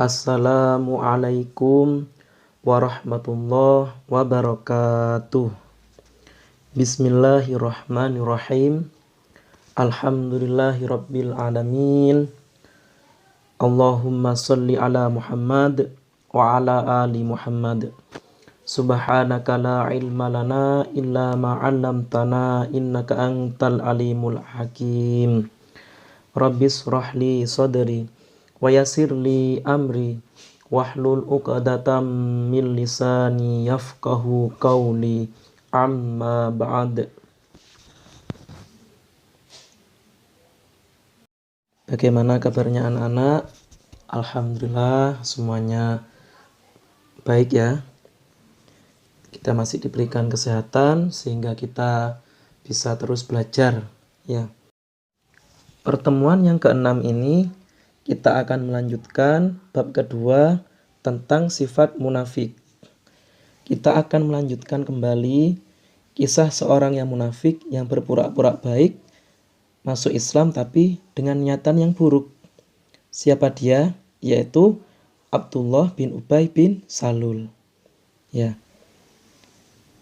Assalamualaikum warahmatullahi wabarakatuh. Bismillahirrahmanirrahim. Alhamdulillahirabbil alamin. Allahumma sholli ala Muhammad wa ala ali Muhammad. Subhanaka la ilma lana illa ma 'allamtana innaka antal alimul hakim. Rabbis shrahli sadri wa yassirli amri wahlul 'uqdatam min lisani yafqahu qawli. Amma ba'd. Bagaimana kabarnya anak-anak? Alhamdulillah semuanya baik ya. Kita masih diberikan kesehatan sehingga kita bisa terus belajar ya. Pertemuan yang ke-6 ini kita akan melanjutkan bab kedua tentang sifat munafik. Kita akan melanjutkan kembali kisah seorang yang munafik yang berpura-pura baik masuk Islam tapi dengan niatan yang buruk. Siapa dia? Yaitu Abdullah bin Ubay bin Salul. Ya.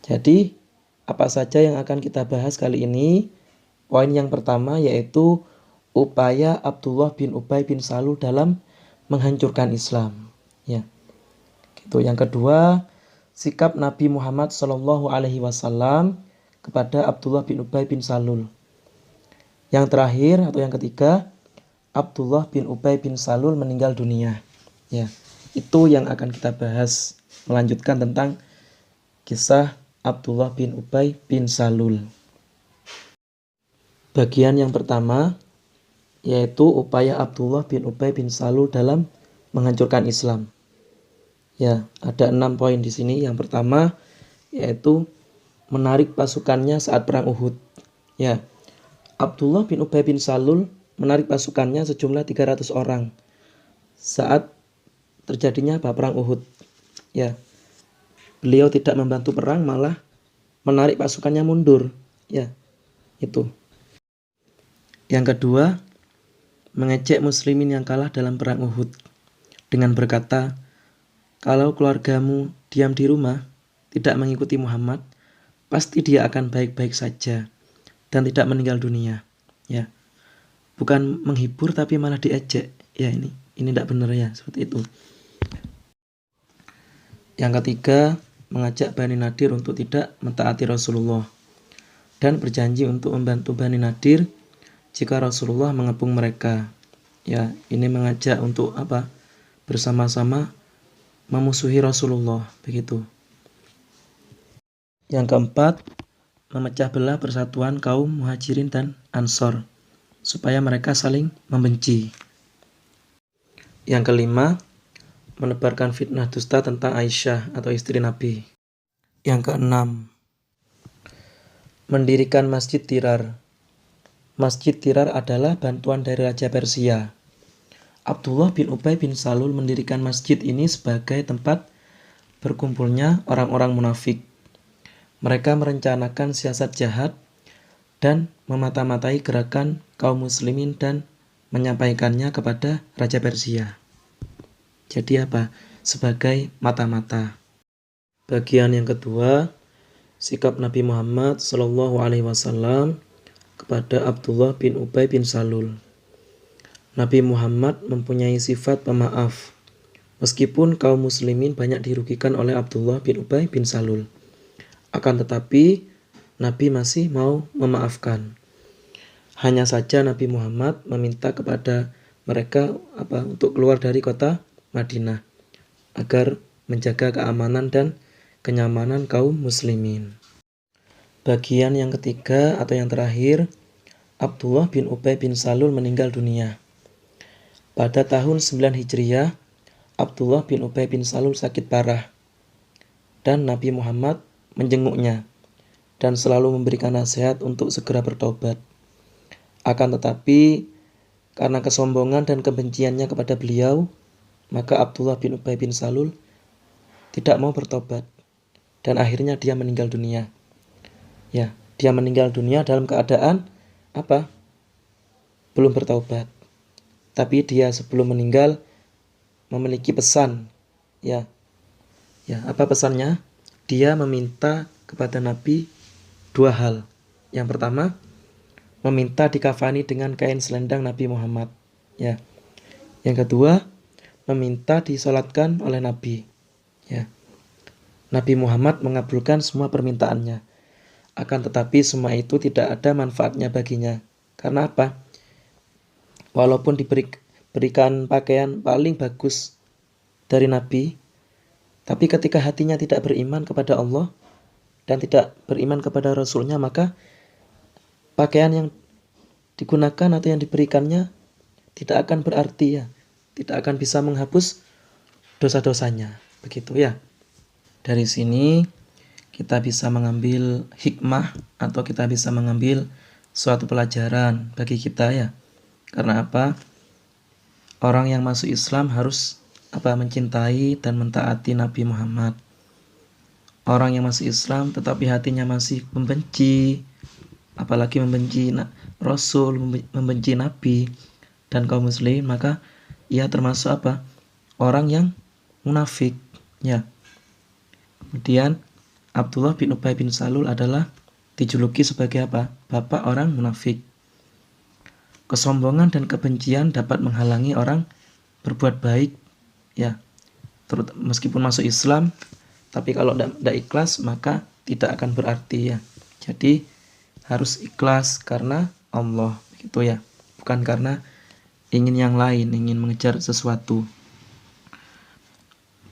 Jadi, apa saja yang akan kita bahas kali ini? Poin yang pertama yaitu upaya Abdullah bin Ubay bin Salul dalam menghancurkan Islam. Ya. Gitu. Yang kedua, sikap Nabi Muhammad SAW kepada Abdullah bin Ubay bin Salul. Yang terakhir atau yang ketiga, Abdullah bin Ubay bin Salul meninggal dunia. Ya, itu yang akan kita bahas, melanjutkan tentang kisah Abdullah bin Ubay bin Salul. Bagian yang pertama yaitu upaya Abdullah bin Ubay bin Salul dalam menghancurkan Islam. Ya, ada 6 poin di sini. Yang pertama yaitu menarik pasukannya saat perang Uhud. Ya. Abdullah bin Ubay bin Salul menarik pasukannya sejumlah 300 orang saat terjadinya perang Uhud. Ya. Beliau tidak membantu perang, malah menarik pasukannya mundur. Ya. Itu. Yang kedua, mengejek muslimin yang kalah dalam perang Uhud dengan berkata, kalau keluargamu diam di rumah, tidak mengikuti Muhammad, pasti dia akan baik-baik saja dan tidak meninggal dunia. Ya, bukan menghibur tapi malah diejek. Ya, ini tidak benar ya, seperti itu. Yang ketiga, mengajak Bani Nadir untuk tidak mentaati Rasulullah dan berjanji untuk membantu Bani Nadir jika Rasulullah mengepung mereka. Ya, ini mengajak untuk apa? Bersama-sama memusuhi Rasulullah, begitu. Yang keempat, memecah belah persatuan kaum Muhajirin dan Ansor supaya mereka saling membenci. Yang kelima, menebarkan fitnah dusta tentang Aisyah atau istri Nabi. Yang keenam, mendirikan Masjid Dirar. Masjid Dirar adalah bantuan dari Raja Persia. Abdullah bin Ubay bin Salul mendirikan masjid ini sebagai tempat berkumpulnya orang-orang munafik. Mereka merencanakan siasat jahat dan memata-matai gerakan kaum muslimin dan menyampaikannya kepada Raja Persia. Jadi apa? Sebagai mata-mata. Bagian yang kedua, sikap Nabi Muhammad SAW kepada Abdullah bin Ubay bin Salul. Nabi Muhammad mempunyai sifat pemaaf, meskipun kaum muslimin banyak dirugikan oleh Abdullah bin Ubay bin Salul. Akan tetapi, Nabi masih mau memaafkan. Hanya saja Nabi Muhammad meminta kepada mereka untuk keluar dari kota Madinah, agar menjaga keamanan dan kenyamanan kaum muslimin. Bagian yang ketiga atau yang terakhir, Abdullah bin Ubay bin Salul meninggal dunia. Pada tahun 9 Hijriah, Abdullah bin Ubay bin Salul sakit parah dan Nabi Muhammad menjenguknya dan selalu memberikan nasihat untuk segera bertobat. Akan tetapi, karena kesombongan dan kebenciannya kepada beliau, maka Abdullah bin Ubay bin Salul tidak mau bertobat dan akhirnya dia meninggal dunia. Ya, dia meninggal dunia dalam keadaan belum bertaubat. Tapi dia sebelum meninggal memiliki pesan. Ya. Ya, apa pesannya? Dia meminta kepada Nabi dua hal. Yang pertama, meminta dikafani dengan kain selendang Nabi Muhammad. Ya. Yang kedua, meminta disolatkan oleh Nabi. Ya. Nabi Muhammad mengabulkan semua permintaannya. Akan tetapi semua itu tidak ada manfaatnya baginya. Karena apa? Walaupun diberikan pakaian paling bagus dari Nabi, tapi ketika hatinya tidak beriman kepada Allah dan tidak beriman kepada Rasulnya, maka pakaian yang digunakan atau yang diberikannya tidak akan berarti ya, tidak akan bisa menghapus dosa-dosanya. Begitu ya. Dari sini kita bisa mengambil hikmah atau kita bisa mengambil suatu pelajaran bagi kita ya. Karena apa? Orang yang masuk Islam harus mencintai dan mentaati Nabi Muhammad. Orang yang masuk Islam tetapi hatinya masih membenci, apalagi membenci Rasul, membenci Nabi dan kaum muslim, maka ia termasuk orang yang munafik ya. Kemudian Abdullah bin Ubay bin Salul adalah dijuluki sebagai bapak orang munafik. Kesombongan dan kebencian dapat menghalangi orang berbuat baik ya, meskipun masuk Islam, tapi kalau tidak ikhlas maka tidak akan berarti ya. Jadi harus ikhlas karena Allah, gitu ya, bukan karena ingin yang lain, ingin mengejar sesuatu.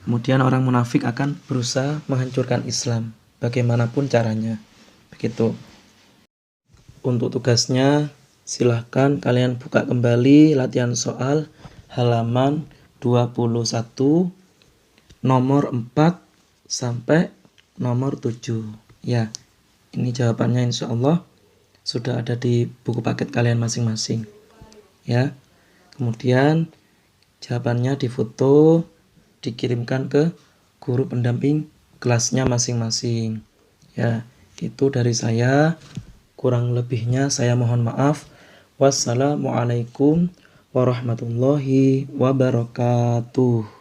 Kemudian orang munafik akan berusaha menghancurkan Islam bagaimanapun caranya, begitu. Untuk tugasnya, silahkan kalian buka kembali latihan soal halaman 21 nomor 4 sampai nomor 7 ya. Ini jawabannya insya Allah sudah ada di buku paket kalian masing-masing ya. Kemudian jawabannya difoto, dikirimkan ke guru pendamping kelasnya masing-masing ya. Itu dari saya, kurang lebihnya saya mohon maaf. Wassalamualaikum warahmatullahi wabarakatuh.